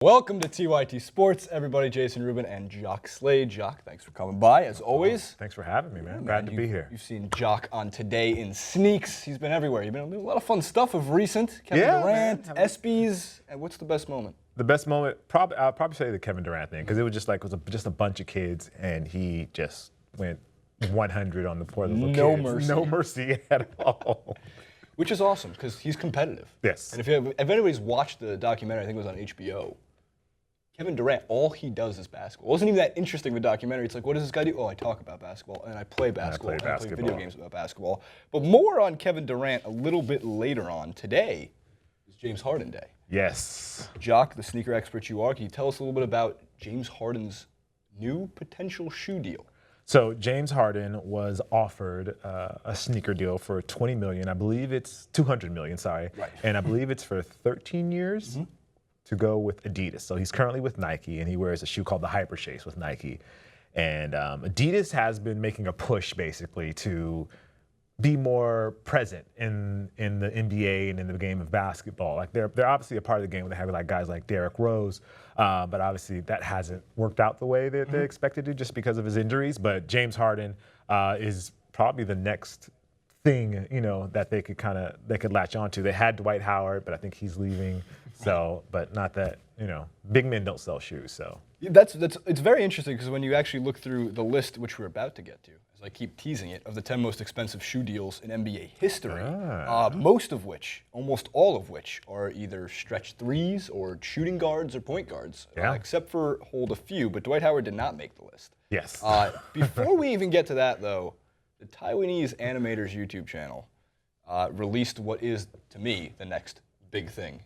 Welcome to TYT Sports, everybody. Jason Rubin and Jacque Slade. Jacque, thanks for coming by, as always. Thanks for having me, man. Glad to be here. You've seen Jacque on Today in sneaks. He's been everywhere. You've been doing a lot of fun stuff of recent. Kevin Durant, ESPYs. And what's the best moment? The best moment, I'll probably say the Kevin Durant thing, because it was just like just a bunch of kids, and he just went 100 on the poor little kids. No mercy. No mercy at all. Which is awesome, because he's competitive. Yes. And if anybody's watched the documentary, I think it was on HBO, Kevin Durant, all he does is basketball. It wasn't even that interesting of a documentary. It's like, what does this guy do? Oh, I talk about basketball, and I play basketball, and I play video games about basketball. But more on Kevin Durant a little bit later on. Today is James Harden Day. Yes. Jacque, the sneaker expert you are, can you tell us a little bit about James Harden's new potential shoe deal? So James Harden was offered a sneaker deal for $20 million. I believe it's $200 million, sorry. Right. And I believe it's for 13 years. Mm-hmm. To go with Adidas. So he's currently with Nike, and he wears a shoe called the Hyper Chase with Nike. And Adidas has been making a push, basically, to be more present in the NBA and in the game of basketball. Like they're obviously a part of the game when they have like guys like Derrick Rose, but obviously that hasn't worked out the way that they expected to, just because of his injuries. But James Harden is probably the next thing, you know, that they could latch onto. They had Dwight Howard, but I think he's leaving. So, but not that, you know, big men don't sell shoes. So it's very interesting, because when you actually look through the list, which we're about to get to, as I keep teasing it, of the 10 most expensive shoe deals in NBA history, most of which, almost all of which, are either stretch threes or shooting guards or point guards, except for hold a few. But Dwight Howard did not make the list. Yes. Before we even get to that, though, the Taiwanese Animators YouTube channel released what is, to me, the next big thing.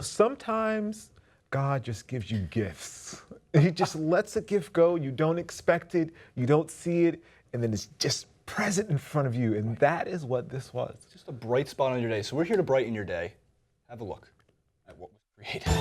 Sometimes God just gives you gifts. He just lets a gift go. You don't expect it. You don't see it. And then it's just present in front of you. And that is what this was. Just a bright spot on your day. So we're here to brighten your day. Have a look at what was created.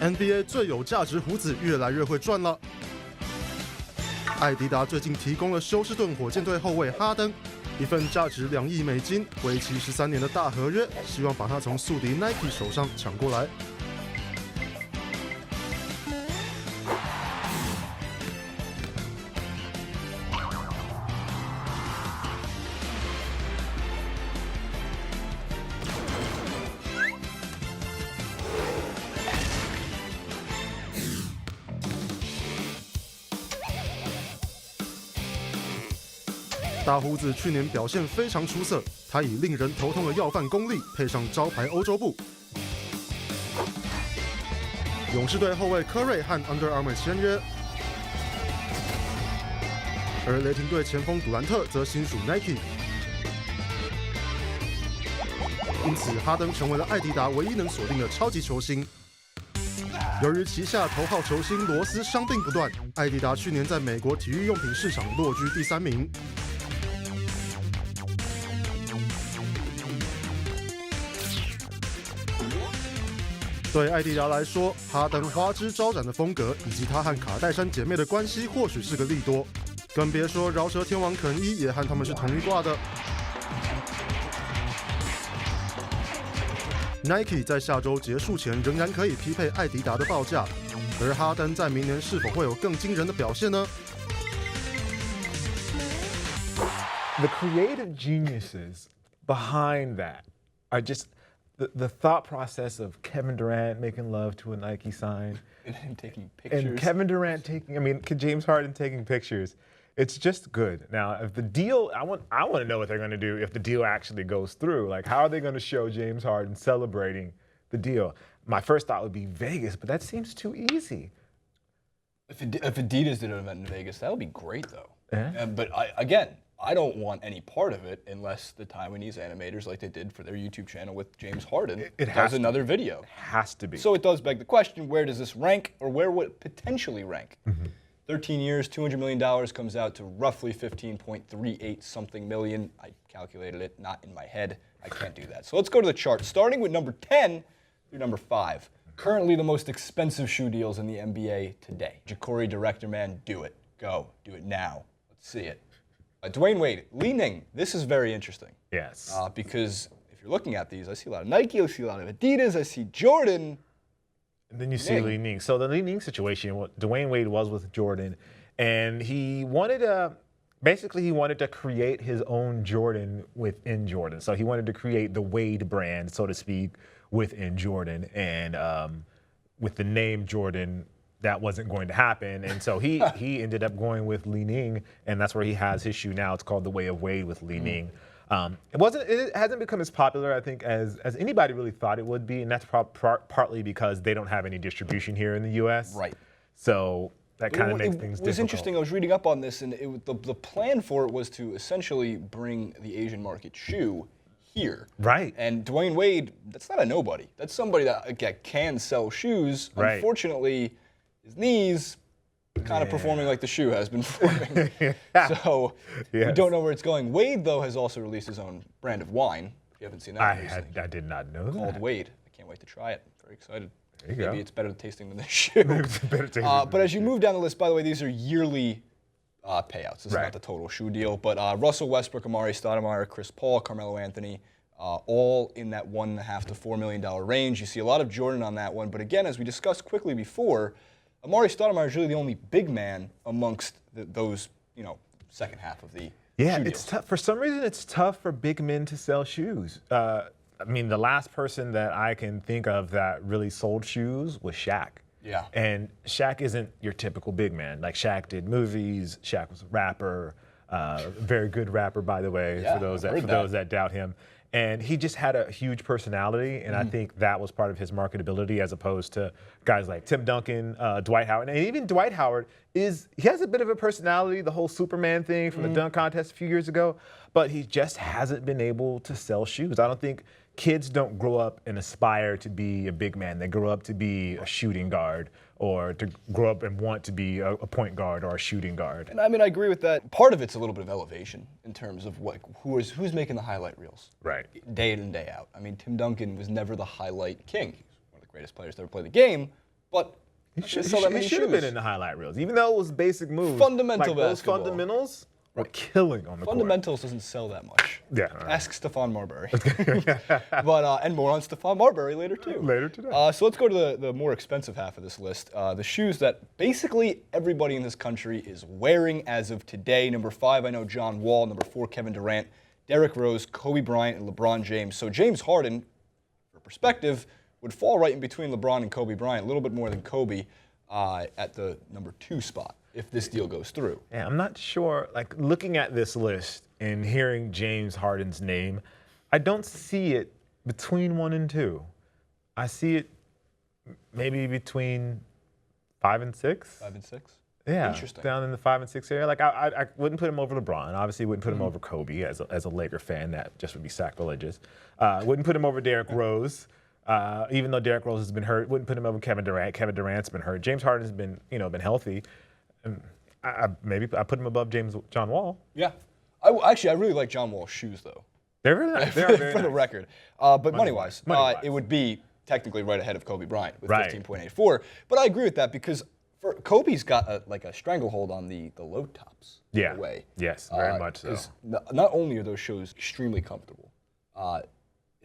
NBA 最有价值胡子越来越会赚了。艾迪达最近提供了休斯顿火箭队后卫哈登一份价值2亿美金、为期13年的大合约，希望把他从宿敌 Nike 手上抢过来。大胡子去年表现非常出色，他以令人头痛的要饭功力，配上招牌欧洲步。勇士队后卫科瑞和 Under Armour 签约，而雷霆队前锋杜兰特则新属 Nike。因此，哈登成为了艾迪达唯一能锁定的超级球星。由于旗下头号球星罗斯伤病不断，艾迪达去年在美国体育用品市场落居第3名。对艾迪达来说，哈登花枝招展的风格，以及他和卡戴珊姐妹的关系，或许是个利多。更别说饶舌天王肯伊也和他们是同一挂的。Nike 在下周结束前仍然可以匹配艾迪达的报价，而哈登在明年是否会有更惊人的表现呢？ The creative geniuses behind that are just the thought process of Kevin Durant making love to a Nike sign. And him taking pictures. And Kevin Durant James Harden taking pictures. It's just good. Now, if the deal, I want to know what they're going to do if the deal actually goes through. Like, how are they going to show James Harden celebrating the deal? My first thought would be Vegas, but that seems too easy. If Adidas did an event in Vegas, that would be great, though. Yeah. But I don't want any part of it unless the Taiwanese Animators, like they did for their YouTube channel with James Harden, does another video. It has to be. So it does beg the question, where does this rank, or where would it potentially rank? 13 years, $200 million comes out to roughly 15.38 something million. I calculated it, not in my head. I can't do that. So let's go to the chart, starting with number 10 through number 5. Currently the most expensive shoe deals in the NBA today. Jacque, director man, do it. Go. Do it now. Let's see it. Dwayne Wade, Li Ning. This is very interesting. Yes. Because if you're looking at these, I see a lot of Nike, I see a lot of Adidas, I see Jordan. And then you see Li Ning. So the Li Ning situation, Dwayne Wade was with Jordan, and he wanted to create his own Jordan within Jordan. So he wanted to create the Wade brand, so to speak, within Jordan. And with the name Jordan, that wasn't going to happen. And so he ended up going with Li Ning, and that's where he has his shoe now. It's called the Way of Wade with Li Ning. It hasn't become as popular, I think, as anybody really thought it would be, and that's partly because they don't have any distribution here in the U.S. Right. So that kind of makes things difficult. It was interesting. I was reading up on this, and the plan for it was to essentially bring the Asian market shoe here. Right. And Dwayne Wade, that's not a nobody. That's somebody that can sell shoes. Right. Unfortunately, his knees kind of performing like the shoe has been performing. So we don't know where it's going. Wade, though, has also released his own brand of wine. If you haven't seen that, I did not know that. Called Wade. I can't wait to try it. Very excited. There you Maybe go. it's better tasting than this shoe. But as you move down the list, by the way, these are yearly payouts. This is not the total shoe deal. But Russell Westbrook, Amari Stoudemire, Chris Paul, Carmelo Anthony, all in that $1.5 to $4 million range. You see a lot of Jordan on that one. But again, as we discussed quickly before, Amari Stoudemire is really the only big man amongst those, second half of the shoe it's tough. For some reason, it's tough for big men to sell shoes. I mean, the last person that I can think of that really sold shoes was Shaq. Yeah. And Shaq isn't your typical big man. Like, Shaq did movies. Shaq was a rapper, very good rapper, by the way, for those that doubt him. And he just had a huge personality, and I think that was part of his marketability, as opposed to guys like Tim Duncan, Dwight Howard. And even Dwight Howard he has a bit of a personality, the whole Superman thing from the dunk contest a few years ago, but he just hasn't been able to sell shoes. I don't think kids don't grow up and aspire to be a big man. They grow up to be a shooting guard, or to grow up and want to be a point guard or a shooting guard. And I mean, I agree with that. Part of it's a little bit of elevation in terms of who's making the highlight reels. Right. Day in and day out. I mean, Tim Duncan was never the highlight king. He's one of the greatest players to ever play the game, but he should have been in the highlight reels, even though it was basic moves. Fundamental those basketball. Fundamentals were killing on the Fundamentals doesn't sell that much. Yeah. Ask Stephon Marbury. But and more on Stephon Marbury later too. Later today. So let's go to the more expensive half of this list. The shoes that basically everybody in this country is wearing as of today. Number 5, I know John Wall. Number 4, Kevin Durant. Derrick Rose, Kobe Bryant, and LeBron James. So James Harden, for perspective, would fall right in between LeBron and Kobe Bryant, a little bit more than Kobe at the number 2 spot if this deal goes through. Yeah, I'm not sure. Like, looking at this list and hearing James Harden's name, I don't see it between 1 and 2. I see it maybe between 5 and 6. 5 and 6? Yeah, Interesting. down in the 5 and 6 area. Like, I wouldn't put him over LeBron. Obviously, wouldn't put him over Kobe as a Laker fan. That just would be sacrilegious. Wouldn't put him over Derrick Rose, even though Derrick Rose has been hurt. Wouldn't put him over Kevin Durant. Kevin Durant's been hurt. James Harden's been healthy. And maybe I put him above John Wall. Yeah. I really like John Wall's shoes, though. They're really nice. They are very for the nice. record. But money-wise, it would be technically right ahead of Kobe Bryant with 15.84. But I agree with that because Kobe's got a stranglehold on the low tops. Yeah. In a way. Yes, very much so. Not only are those shoes extremely comfortable, at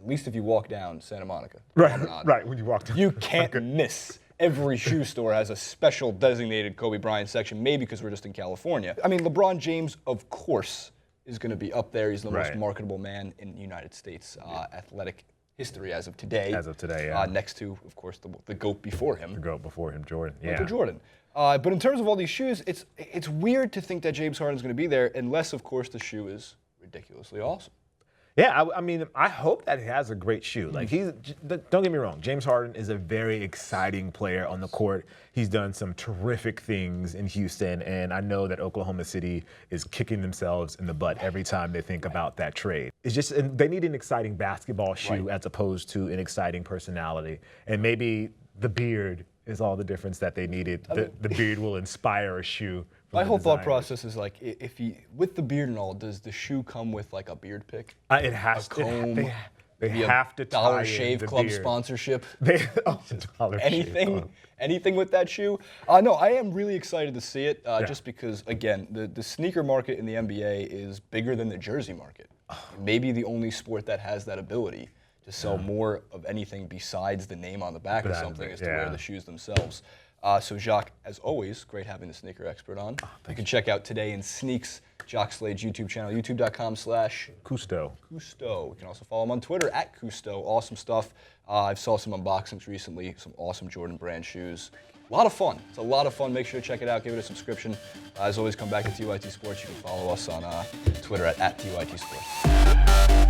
least if you walk down Santa Monica. Right, when you walk down. You can't miss. Every shoe store has a special designated Kobe Bryant section, maybe because we're just in California. I mean, LeBron James, of course, is going to be up there. He's the most marketable man in the United States athletic history as of today. As of today, yeah. Next to, of course, the GOAT before him. The GOAT before him, Jordan. Yeah. Michael Jordan. But in terms of all these shoes, it's weird to think that James Harden's going to be there unless, of course, the shoe is ridiculously awesome. Yeah, I mean, I hope that he has a great shoe. Like, don't get me wrong, James Harden is a very exciting player on the court. He's done some terrific things in Houston, and I know that Oklahoma City is kicking themselves in the butt every time they think about that trade. It's just, they need an exciting basketball shoe as opposed to an exciting personality. And maybe the beard is all the difference that they needed. The beard will inspire a shoe. My whole thought process is like, with the beard and all, does the shoe come with like a beard pick? It has a comb? They Maybe a have to tie Dollar in Shave the Club beard. sponsorship. Dollar Shave Club. Anything with that shoe? No, I am really excited to see it, just because, again, the sneaker market in the NBA is bigger than the jersey market. Maybe the only sport that has that ability to sell more of anything besides the name on the back of something is to wear the shoes themselves. So Jacque, as always, great having the sneaker expert on. You can check out Today in Sneaks, Jacque Slade's YouTube channel, youtube.com/Cousteau. You can also follow him on Twitter @Cousteau. Awesome stuff. I saw some unboxings recently, some awesome Jordan brand shoes. A lot of fun. It's a lot of fun. Make sure to check it out. Give it a subscription. As always, come back to TYT Sports. You can follow us on Twitter @TYT Sports.